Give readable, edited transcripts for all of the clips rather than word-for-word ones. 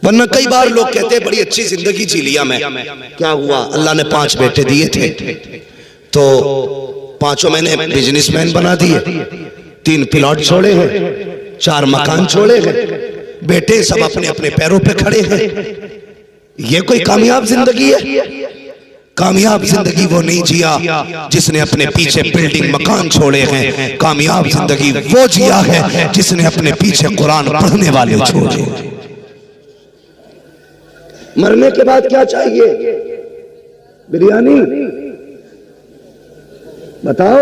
वरना कई बार लोग कहते हैं बड़ी अच्छी जिंदगी जी लिया मैं, क्या हुआ, अल्लाह ने 5 बेटे दिए थे तो 5 मैंने बिजनेसमैन बना दिए, 3 प्लॉट छोड़े हैं, 4 मकान छोड़े हैं, बेटे सब अपने अपने पैरों पे खड़े हैं। ये कोई कामयाब जिंदगी है? कामयाब जिंदगी वो नहीं जिया जिसने अपने पीछे बिल्डिंग मकान छोड़े हैं। कामयाब जिंदगी वो जिया है जिसने अपने पीछे कुरान पढ़ने वाले छोड़े। मरने के बाद क्या चाहिए? बिरयानी बताओ,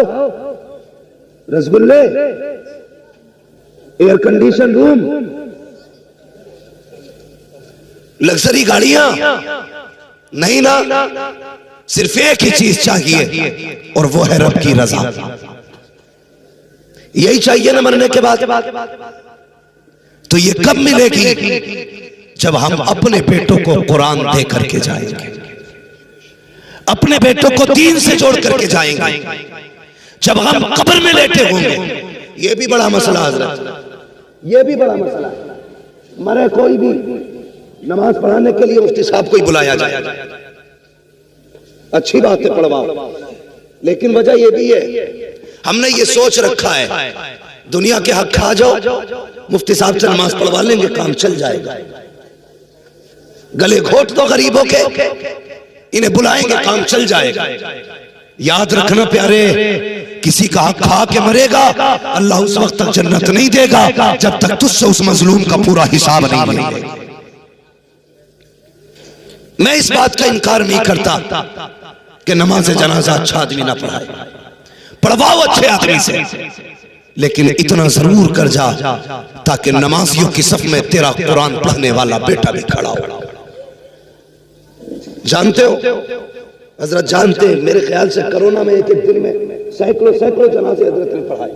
रसगुल्ले, एयर कंडीशन रूम, लग्जरी गाड़ियां? नहीं ना, सिर्फ एक ही चीज चाहिए और वो है रब की रजा। यही चाहिए ना मरने के बाद। तो ये कब मिलेगी? जब हम अपने बेटों को कुरान दे करके जाएंगे, अपने बेटों को दीन से जोड़ करके जाएंगे। जब हम कब्र में लेटे होंगे, ये भी बड़ा मसला हज़रत, ये भी बड़ा मसला। मरे कोई भी नमाज पढ़ाने के लिए मुफ्ती साहब को ही बुलाया जाए, अच्छी बात है, पढ़वाओ, लेकिन वजह यह भी है हमने ये सोच रखा है दुनिया के हक खा जाओ, मुफ्ती साहब से नमाज पढ़वा लेंगे, काम चल जाएगा। गले घोट दो गरीबों के, इन्हें बुलाएंगे, काम चल जाएगा। याद रखना प्यारे, किसी का हक खा के मरेगा, अल्लाह उस वक्त तक जन्नत नहीं देगा जब तक तुझसे उस मजलूम का पूरा हिसाब नहीं लेगा। मैं इस बात का इनकार नहीं करता कि नमाज जनाजा अच्छा आदमी ना पढ़ाए, पढ़वाओ अच्छे आदमी से, लेकिन इतना जरूर कर जा ताकि नमाजियों की सफ में तेरा कुरान पढ़ने वाला बेटा भी खड़ा हो। जानते हो हजरत, जानते हैं, मेरे ख्याल से कोरोना में एक दिन में सैकड़ों जनाजे हजरत ने पढ़ाए,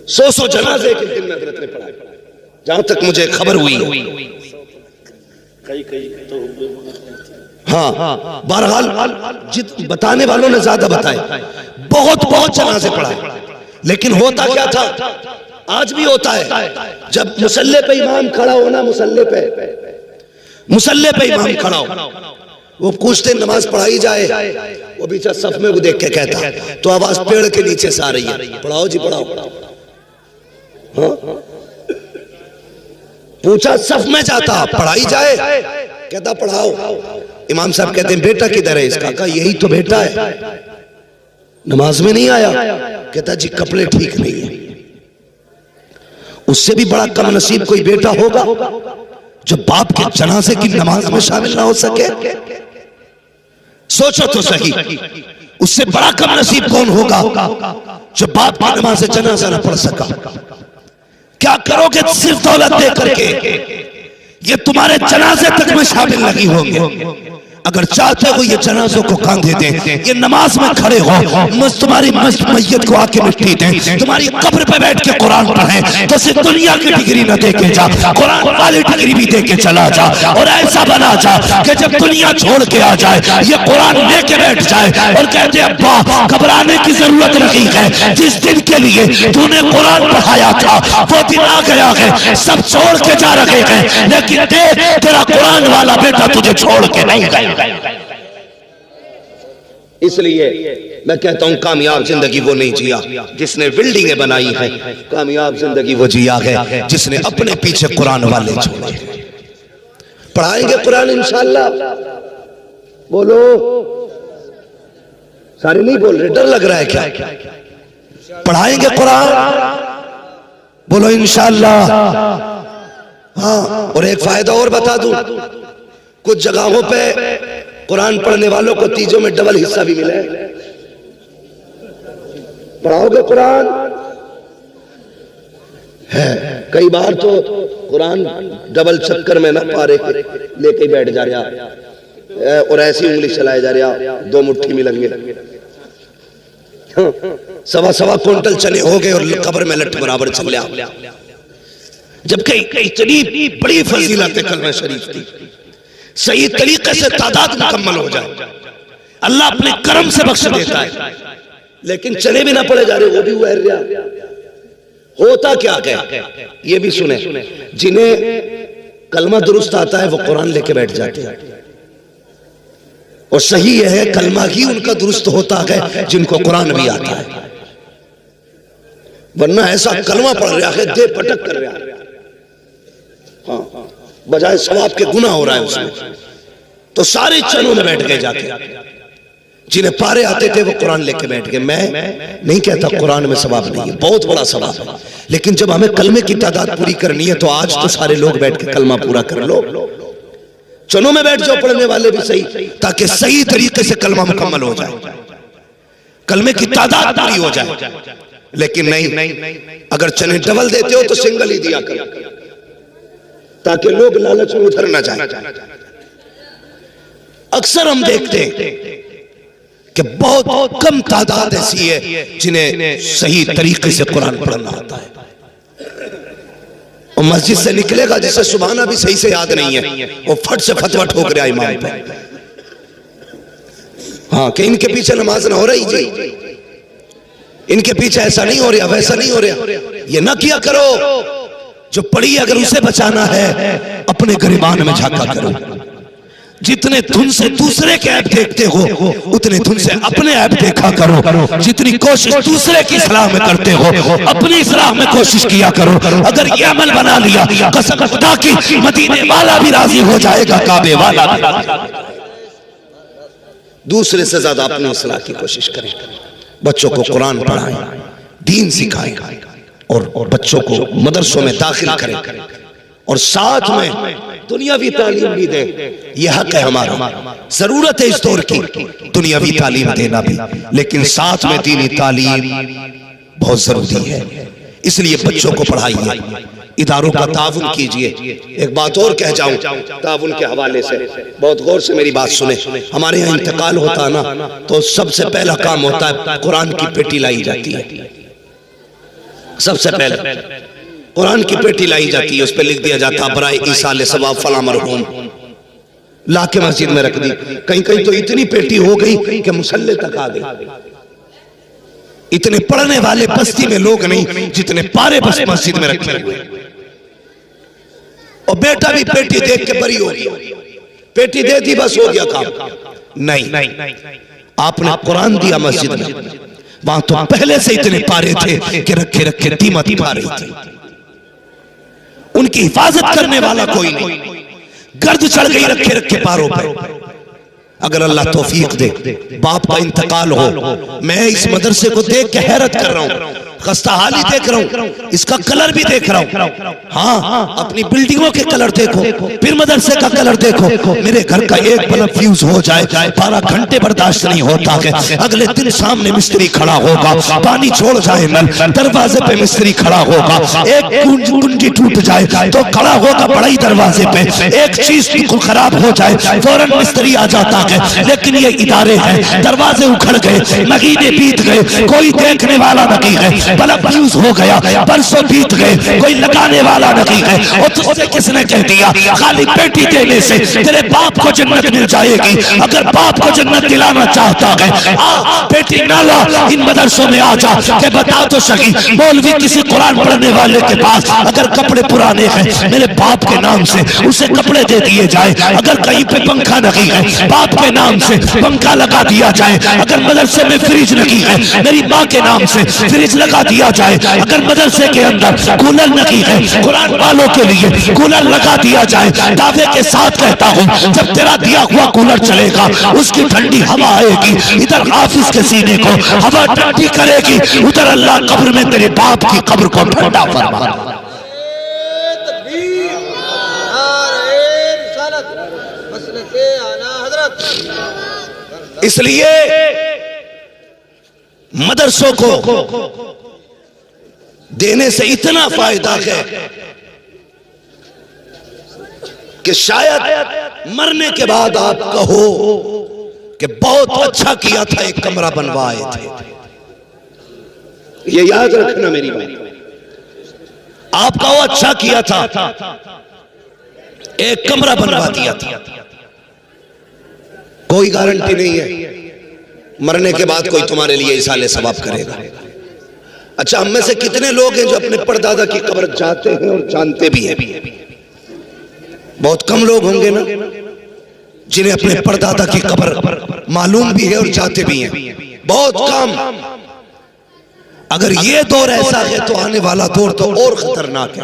100 जनाजे एक दिन में हजरत ने पढ़ाए, जहां तक मुझे खबर हुई। तो हाँ, बहरहाल बताने वालों ने ज्यादा बताए, बहुत जनाजे पढ़ाए। लेकिन होता क्या था, आज भी होता है, जब मुसल्ले पे इमाम खड़ा होना, मुसल्ले पे इमाम खड़ा हो, वो पूछते नमाज पढ़ाई जाए, वो बीचा सफ में वो देख के कहता, तो आवाज पेड़ के नीचे से आ रही है, पढ़ाओ जी पढ़ाओ। हाँ? पूछा सफ में जाता, पढ़ाई जाए, कहता पढ़ाओ। इमाम साहब कहते हैं बेटा किधर है इसका? कहा यही तो बेटा है, नमाज में नहीं आया। कहता जी कपड़े ठीक नहीं है। उससे भी बड़ा कम नसीब कोई बेटा होगा जो बाप के जनाजे की नमाज में शामिल ना हो सके? सोचो तो सही, उससे बड़ा कम नसीब कौन होगा जो बाप की नमाज से जनाजा ना पढ़ सका? क्या करोगे सिर्फ दौलत दे करके? ये तुम्हारे जनाजे तक में शामिल नहीं होंगे। अगर चाहते हो ये जनाजों को कांधे दें, ये नमाज में खड़े हो, तुम्हारी मैयत को आके मिट्टी दें, तुम्हारी कब्र पे बैठ के कुरान पढ़ें, तो सिर्फ दुनिया की डिग्री न दे के जा, कुरान वाली डिग्री भी दे के चला जा। और ऐसा बना जा कि जब दुनिया छोड़ के आ जाए, ये कुरान लेके बैठ जाए और कहते अब्बा घबराने की जरूरत नहीं है, जिस दिन के लिए तूने कुरान पढ़ाया था वो दिन आ गया है, सब छोड़ के जा रहे हैं, लेकिन देख तेरा कुरान वाला बेटा तुझे छोड़ के नहीं गया। इसलिए मैं कहता हूं कामयाब जिंदगी वो नहीं जिया जिसने बिल्डिंगें बनाई हैं, कामयाब जिंदगी वो जिया है जिसने अपने पीछे कुरान वाले छोड़े। पढ़ाएंगे कुरान इंशाअल्लाह, बोलो, सारे नहीं बोल रहे, डर लग रहा है क्या? पढ़ाएंगे कुरान, बोलो इंशाअल्लाह। हाँ, और एक फायदा और बता दूं, कुछ जगहों पे कुरान पढ़ने वालों को तीजों में डबल हिस्सा भी मिला है। पढ़ाओगे कुरान है, कई बार तो कुरान डबल चक्कर में ना पारे लेके बैठ जा रहा और ऐसी उंगली चलाए जा रहा, 2 मुट्ठी मिलेंगे, 1.25 क्विंटल चने हो गए और कब्र में लट बराबर चल लिया। जबकि इतनी बड़ी फजीलत है कलमा शरीफ की, सही तरीके से तादाद मुकम्मल हो जाए, अल्लाह अपने करम से बख्श देता है, लेकिन चले भी ना पड़े जा रहे, वो भी हुआ है। होता क्या है ये भी सुने, जिन्हें कलमा दुरुस्त आता है वो कुरान लेके बैठ जाते हैं। और सही यह है कलमा ही उनका दुरुस्त होता है जिनको कुरान भी आता है, वरना ऐसा कलमा पढ़ रहा है दे पटक कर रहा है, हाँ, बजाय सवाब के गुनाह हो रहा है उसमें। तो सारे चनों में बैठ गए जाके, जिन्हें पारे आते थे वो कुरान लेके बैठ गए। मैं नहीं कहता कुरान में सवाब नहीं है, बहुत बड़ा सवाब है, लेकिन जब हमें कलमे की तादाद पूरी करनी है तो आज तो सारे लोग बैठ के कलमा पूरा कर लो। चनों में बैठ जाओ पढ़ने वाले भी सही, ताकि सही तरीके से कलमा मुकम्मल हो जाए, कलमे की तादाद पूरी हो जाए। लेकिन नहीं, अगर चने डबल देते हो तो सिंगल ही दिया करो, ताकि लोग लालच में उधर ना जाए। अक्सर हम देखते हैं कि बहुत कम तादाद ऐसी है जिन्हें सही तरीके से कुरान पढ़ना आता है। और मस्जिद से निकलेगा जिसे सुबहाना भी सही से याद नहीं है, वो फट से फतवा ठोक रहा है इमाम पे, हाँ, कि इनके पीछे नमाज ना हो रही जी, इनके पीछे ऐसा नहीं हो रहा, वैसा नहीं हो रहा। ये ना किया करो, जो पढ़ी अगर उसे बचाना है अपने गरिबान में झांका करो। जितने धुन से दूसरे के ऐप देखते हो उतने धुन से अपने ऐप देखा करो। जितनी कोशिश दूसरे की इस्लाह में करते हो अपनी इस्लाह में कोशिश किया करो। अगर ये अमल बना लिया कसम खुदा की मदीने वाला भी राजी हो जाएगा, काबे वाला भी राजी। दूसरे से ज्यादा अपनी इस्लाह की कोशिश करें, बच्चों को कुरान पढ़ाएं, दीन सिखाएं और बच्चों को मदरसों में दाखिल करें और साथ में दुनियावी तालीम भी दें। यह हक है हमारा, जरूरत है इस दौर की दुनियावी तालीम देना भी, लेकिन साथ में दीनी तालीम बहुत जरूरी है। इसलिए बच्चों को पढ़ाइए, इदारों का ताउन कीजिए। एक बात और कह जाऊं ताउन के हवाले से, बहुत गौर से मेरी बात सुने। हमारे यहाँ इंतकाल होता है ना तो सबसे पहला काम होता है कुरान की पेटी लाई जाती है। सबसे पहले कुरान की पेटी लाई जाती है, उस पर लिख दिया जाता बराए ईसाले सवाब फला मरहूम, ला के मस्जिद में रख दी। कहीं कहीं तो इतनी पेटी हो गई कि मुसल्ले तक आ गई। इतने पढ़ने वाले बस्ती में लोग नहीं जितने पारे बस मस्जिद में रखे हुए। और बेटा भी पेटी देख के बरी हो गया, पेटी दे दी बस हो गया काम। नहीं, आपने कुरान दिया मस्जिद में, वहां तो पहले से इतने पारे थे कि रखे रखे कीमत पा रही थी। उनकी हिफाजत करने वाला कोई नहीं, गर्द चढ़ गई रखे रखे पारों पर। अगर अल्लाह तौफीक दे, बाप का इंतकाल हो, मैं इस मदरसे को देख के हैरत कर रहा हूं, खस्ता हाली देख रहा हूं, इसका कलर भी देख रहा हूं। हाँ, अपनी बिल्डिंगों के कलर देखो, फिर मदरसे का कलर देखो। मेरे घर का एक बल्ब फ्यूज हो जाए 12 घंटे बर्दाश्त नहीं होता है। अगले दिन सामने मिस्त्री खड़ा होगा, पानी छोड़ जाए नल, दरवाजे पे मिस्त्री खड़ा होगा, एक कुंजी टूट जाए तो खड़ा होगा बड़ाई दरवाजे पे, एक चीज बिल्कुल खराब हो जाए फौरन मिस्त्री आ जाता है। लेकिन ये इदारे हैं, दरवाजे उखड़ गए, महीने बीत गए, कोई देखने वाला नहीं है, बल्ब फ्यूज हो गया, बरसों बीत गए, कोई लगाने वाला नहीं है। और तुझसे किसने कह दिया खाली पेटी देने से तेरे बाप को जन्नत मिल जाएगी? अगर बाप को जन्नत दिलाना चाहता है आ पेटी ना ला, इन मदरसों में आ जा के बता तो सही। मौलवी किसी कुरान पढ़ने वाले के पास अगर कपड़े पुराने हैं मेरे बाप के नाम से उसे कपड़े दे दिए जाए। अगर कहीं पे पंखा नहीं है बाप के नाम से पंखा लगा दिया जाए। अगर मदरसे में फ्रिज नहीं है मेरी माँ के नाम से फ्रिज लगा दिया जाए। अगर मदरसे के अंदर कूलर नहीं है कुरान वालों के लिए कूलर लगा दिया जाए। दावे के साथ कहता हूँ जब तेरा दिया हुआ कूलर चलेगा उसकी ठंडी हवा आएगी, इधर हाफिज के सीने को हवा ठंडी करेगी, उधर अल्लाह कब्र में तेरे बाप की कब्र को ठंडा फरमाएगा। इसलिए मदरसों को देने से इतना फायदा है कि शायद मरने के बाद आप कहो कि बहुत अच्छा किया था एक कमरा बनवाए थे। ये याद रखना मेरी बात, आप कहो अच्छा किया था एक कमरा बनवा दिया था। कोई गारंटी नहीं है मरने के बाद कोई तुम्हारे लिए इसाले सवाब करेगा। अच्छा, हम में से कितने लोग हैं जो अपने परदादा की कब्र जाते हैं और जानते भी हैं? बहुत कम लोग होंगे ना जिन्हें अपने परदादा की कब्र मालूम भी है और जाते भी हैं, बहुत कम। अगर ये दौर ऐसा है तो आने वाला दौर तो और खतरनाक है।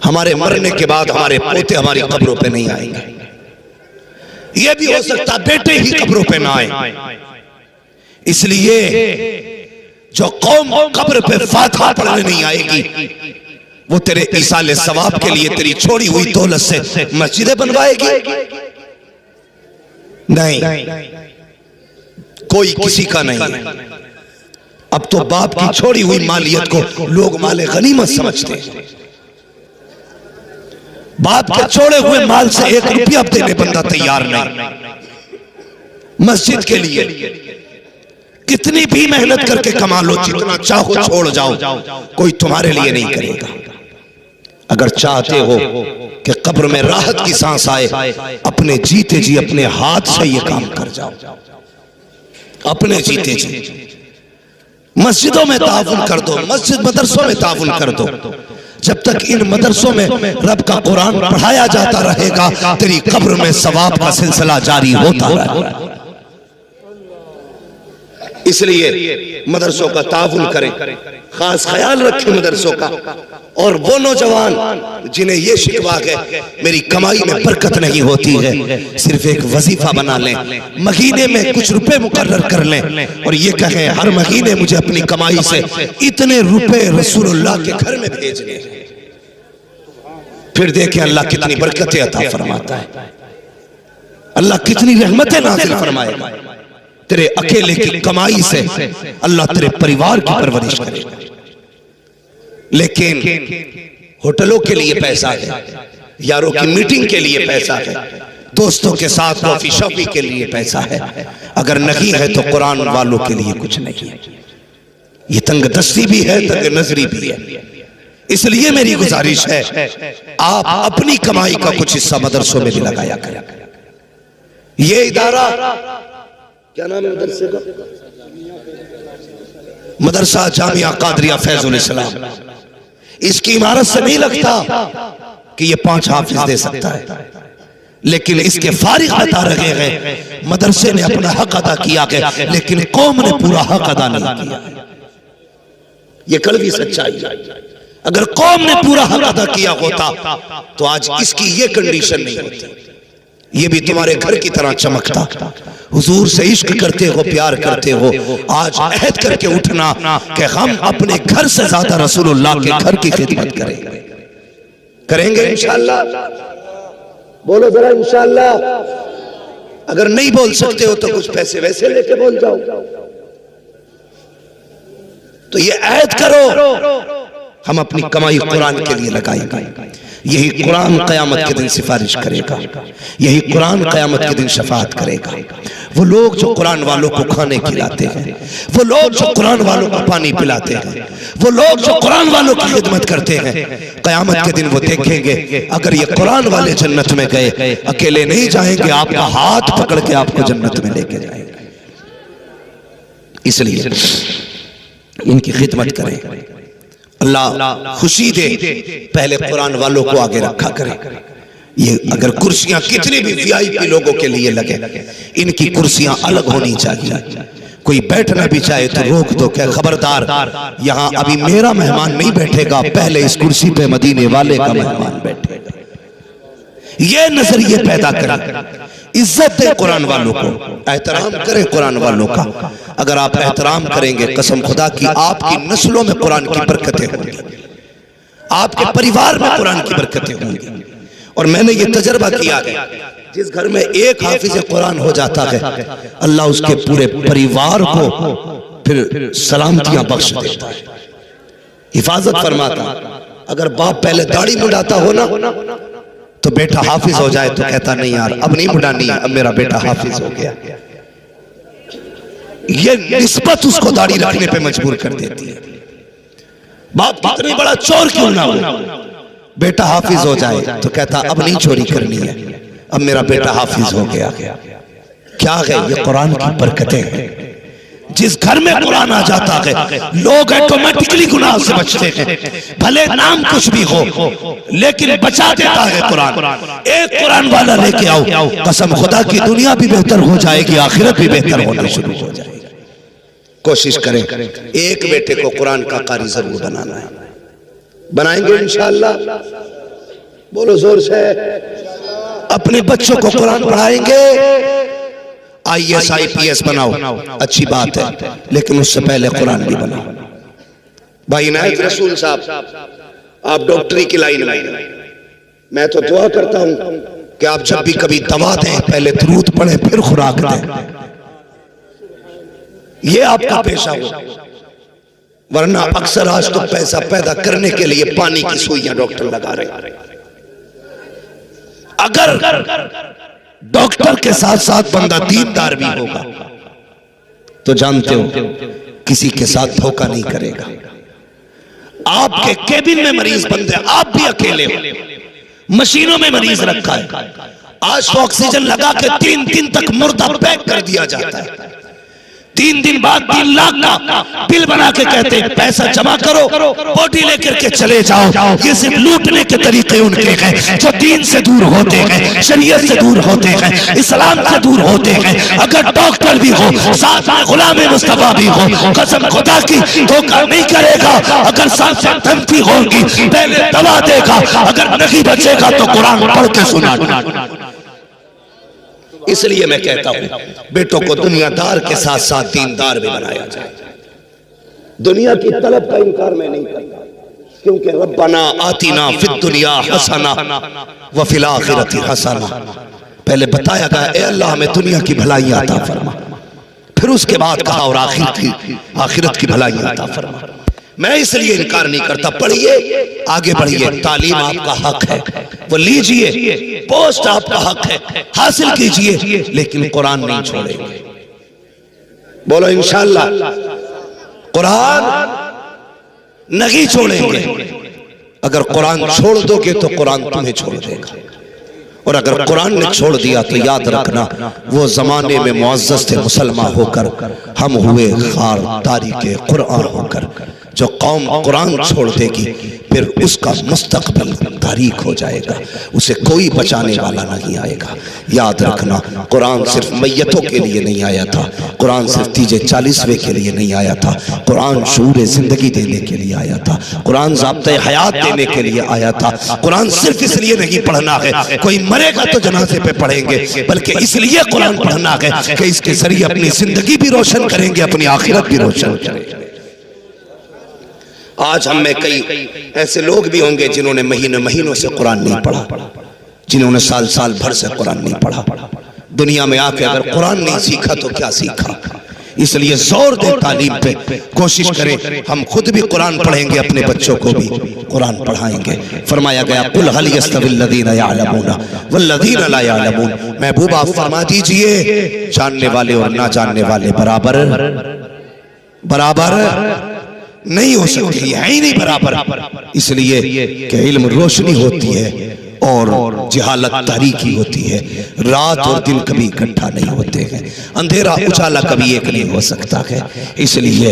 हमारे मरने के बाद हमारे पोते हमारी कब्रों पे नहीं आएंगे। ये भी हो सकता बेटे ही कब्रों पे ना आए। इसलिए जो कौम कब्र पे फातिहा पढ़ने नहीं आएगी वो तेरे इसाले सवाब के लिए तेरी छोड़ी हुई दौलत से मस्जिदें बनवाएगी? नहीं, कोई किसी का नहीं। अब तो बाप की छोड़ी हुई मालियत को लोग माले गनीमत समझते हैं। बाप के छोड़े हुए माल से 1 रुपया देने बंदा तैयार नहीं। मस्जिद के लिए कितनी भी मेहनत करके कमा लो, जितना चाहो छोड़ जाओ, कोई तुम्हारे लिए नहीं करेगा। अगर चाहते हो कि कब्र में राहत की सांस आए, अपने जीते जी अपने हाथ से ये काम कर जाओ। अपने जीते जी मस्जिदों में ताउन कर दो, मस्जिद मदरसों में ताउन कर दो। जब तक इन मदरसों में रब का कुरान पढ़ाया जाता रहेगा, तेरी कब्र में सवाब का सिलसिला जारी होता रहेगा। इसलिए मदरसों का ताउन करें, खास ख्याल रखें मदरसों का। और वो नौजवान जिन्हें ये शिकवा है मेरी कमाई में बरकत नहीं होती है, सिर्फ एक वजीफा बना लें, महीने में कुछ रुपए मुकर्रर कर लें और ये कहें हर महीने मुझे अपनी कमाई से इतने रुपए रसूलुल्लाह के घर में भेजने। फिर देखें अल्लाह कितनी बरकतें अता फरमाता है, अल्लाह कितनी रहमतें नाज़िल फरमाएगा। तेरे अकेले की कमाई से अल्लाह तेरे परिवार की परवरिश करेगा। लेकिन होटलों के लिए पैसा है, यारों की मीटिंग के लिए पैसा है, दोस्तों के साथ कॉफी शॉपी के लिए पैसा है, अगर नहीं है तो कुरान वालों के लिए कुछ नहीं है। ये तंगदस्ती भी है, तंग नजरी भी है। इसलिए मेरी गुजारिश है आप अपनी कमाई का कुछ हिस्सा मदरसों में भी लगाया करें। ये इदारा क्या नाम है मदरसे का? मदरसा जामिया कादरिया फैजुल इस्लाम। इसकी इमारत से नहीं लगता कि ये 5 हाफिज दे सकता है, लेकिन इसके फारिग बता रहे हैं मदरसे ने अपना हक अदा किया है, लेकिन कौम ने पूरा हक अदा नहीं किया। ये कलवी सच्चाई है। अगर कौम ने पूरा हक अदा किया होता तो आज इसकी ये कंडीशन नहीं होती। ये भी तुम्हारे घर की तरह चमकता। हुजूर से इश्क करते हो, प्यार करते हो, आज अहद करके उठना कि हम अपने घर से ज्यादा रसूलुल्लाह के घर की खिदमत करेंगे। करेंगे इंशाअल्लाह? बोलो जरा इंशाअल्लाह। अगर नहीं बोल सकते हो तो कुछ पैसे वैसे लेके बोल जाओ। तो ये अहद करो हम अपनी कमाई कुरान के लिए लगाएंगे। यही कुरान क़यामत के दिन सिफारिश करेगा, यही कुरान क़यामत के दिन शफाअत करेगा। वो लोग जो कुरान वालों को खाने खिलाते हैं, वो लोग जो कुरान वालों को पानी पिलाते हैं, वो लोग जो कुरान वालों की खिदमत करते हैं, क़यामत के दिन वो देखेंगे अगर ये कुरान वाले जन्नत में गए, अकेले नहीं जाएंगे, आपका हाथ पकड़ के आपको जन्नत में लेके जाएंगे। इसलिए इनकी खिदमत करें, अल्लाह खुशी दे। पहले कुरान वालों को आगे रखा करे। ये अगर कुर्सियां कितने भी वीआईपी लोगों के लिए लगे, इनकी कुर्सियां अलग होनी चाहिए। कोई बैठना भी चाहे तो रोक दो, क्या खबरदार यहां अभी मेरा मेहमान नहीं बैठेगा, पहले इस कुर्सी पे मदीने वाले का मेहमान बैठेगा। ये नजरिए पैदा करें, इज्जत दें कुरान वालों को, एहतराम करें कुरान वालों का। अगर आप एहतराम करेंगे, कसम खुदा की आपकी नस्लों में कुरान की बरकतें होंगी, आपके परिवार में कुरान की बरकतें होंगी। और मैंने ये तजर्बा किया है, जिस घर में एक हाफिज कुरान हो जाता है, अल्लाह उसके पूरे परिवार को फिर सलामतियां बख्श देता है, हिफाजत फरमाता। अगर बाप पहले दाढ़ी मुंडाता हो ना तो बेटा हाफिज हो जाए तो कहता नहीं यार अब नहीं मुंडानी है, अब मेरा बेटा हाफिज हो गया। ये निस्बत उसको दाढ़ी रखने पे मजबूर कर देती है। बाप कितनी बड़ा चोर क्यों ना हो, बेटा हाफिज हो जाए तो कहता अब नहीं चोरी करनी है, अब मेरा बेटा हाफिज हो गया। क्या है ये? कुरान की बरकतें हैं। जिस घर में कुरान आ जाता है लोग ऑटोमेटिकली गुनाह से बचते हैं। भले नाम कुछ भी हो लेकिन बचा देता है कुरान। एक कुरान वाला लेके आओ, कसम खुदा की दुनिया भी बेहतर हो जाएगी, आखिरत भी बेहतर होना शुरू हो जाएगी। कोशिश करें एक बेटे को कुरान का कारी जरूर बनाना है। बनाएंगे इंशाअल्लाह, बोलो जोर से। अपने बच्चों को कुरान पढ़ाएंगे। IAS IPS बनाओ, अच्छी बात है, लेकिन उससे पहले कुरान भी बनाओ। भाई इनायत रसूल साहब, आप डॉक्टरी की लाइन में, मैं तो दुआ करता हूं कि आप जब भी कभी दवा दें पहले दुरूद पढ़ें फिर खुराक दें। ये आपका पेशा हो, वरना अक्सर आज तो पैसा पैदा करने के लिए पानी की सुइयां डॉक्टर लगा रहे। अगर डॉक्टर के साथ साथ बंदा दीनदार भी होगा तो जानते हो किसी के साथ धोखा नहीं करेगा। आपके केबिन में मरीज बंद है, आप भी अकेले हो, मशीनों में मरीज रखा है, आज तो ऑक्सीजन लगा के 3 दिन तक मुर्दा पैक कर दिया जाता है। 3 दिन बाद 3 लाख का बिल बना के कहते हैं पैसा जमा करो, बॉडी लेकर के चले जाओ। ये सिर्फ लूटने के तरीके उनके हैं जो दीन से दूर होते हैं, शरीयत से दूर होते हैं, इस्लाम से दूर होते हैं। अगर डॉक्टर भी हो साथ में गुलाम मुस्तफा भी हो, कसम खुदा की धोखा नहीं करेगा। अगर साथ साथ धमकी होगी पहले दवा देगा, अगर नहीं बचेगा तो कुरान पढ़ के सुना। इसलिए मैं कहता हूं बेटों को दुनियादार के साथ साथ दीनदार भी बनाया जाए। दुनिया की तलब का इनकार मैं नहीं करता, क्योंकि रब्बना आतिना फिद दुनिया हसना व फिल आखिरति हसना, पहले बताया गया ए अल्लाह हमें दुनिया की भलाइयां अता फरमा, फिर उसके बाद कहा और आखिरत की भलाइयां अता फरमा। मैं इसलिए इनकार नहीं करता, पढ़िए आगे बढ़िए, तालीम आपका हक है, वो लीजिए, पोस्ट आपका हक है, हासिल कीजिए, लेकिन कुरान नहीं छोड़ेंगे। बोलो इंशाअल्लाह कुरान नहीं छोड़ेंगे। अगर कुरान छोड़ दोगे तो कुरान तुम्हें छोड़ देगा, और अगर कुरान ने छोड़ दिया तो याद रखना वो जमाने में मुअज़्ज़ज़ थे मुसलमान होकर, हम हुए खार तारीके कुरान होकर। जो कौम कुरान छोड़ देगी फिर उसका मुस्तकबिल तारीक हो जाएगा, उसे कोई बचाने वाला नहीं आएगा। याद रखना कुरान सिर्फ मैयतों के लिए नहीं आया था, कुरान सिर्फ तीजे 40वें के लिए नहीं आया था, कुरान शऊर जिंदगी देने के लिए आया था, कुरान ज़ाब्ते हयात देने के लिए आया था। कुरान सिर्फ इसलिए नहीं पढ़ना है कोई मरेगा तो जनाजे पे पढ़ेंगे, बल्कि इसलिए कुरान पढ़ना है कि इसके जरिए अपनी जिंदगी भी रोशन करेंगे, अपनी आखिरत भी रोशन करेंगे। आज हम में कई ऐसे लोग भी होंगे जिन्होंने महीनों से कुरान नहीं पढ़ा, जिन्होंने साल भर से कुरान नहीं पढ़ा। दुनिया में आके अगर कुरान नहीं सीखा तो क्या सीखा। इसलिए जोर दे तालीम पे, कोशिश करें हम खुद भी कुरान पढ़ेंगे, अपने बच्चों को भी कुरान पढ़ाएंगे। फरमाया गया कुल हल यस्तविल लदीना यअलमूना वल्लदीना ला यअलमून, महबूब आप फरमा दीजिए जानने वाले और ना जानने वाले बराबर नहीं हो सकती, है ही नहीं बराबर। इसलिए कि इल्म रोशनी होती है और जहालत तारीकी होती है, रात और दिन कभी इकट्ठा नहीं होते हैं, अंधेरा उजाला कभी एक नहीं हो सकता है। इसलिए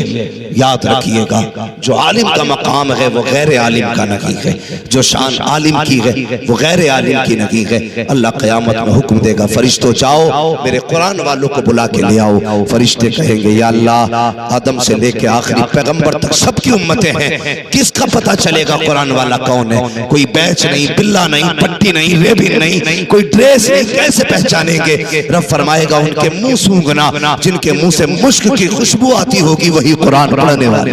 याद रखिएगा जो आलिम का मकाम है वो गैर आलिम का नहीं है, जो शान आलिम की है वो गैर आलिम की नहीं है। अल्लाह क़यामत में हुक्म देगा फरिश्तों जाओ मेरे कुरान वालों को बुला के ले आओ। फरिश्ते कहेंगे या अल्लाह आदम से लेके आखिरी पैगंबर तक सबकी उम्मतें हैं, किसका पता चलेगा कुरान वाला कौन है। कोई बैच नहीं, बिल्ला नहीं, पट्टी नहीं, रेबी नहीं, कोई ड्रेस नहीं, कैसे पहचानेंगे। रब फरमाएगा उनके मुंह सूंघना, जिनके मुंह से मुश्क की खुशबू आती होगी वही कुरान पढ़ने वाले।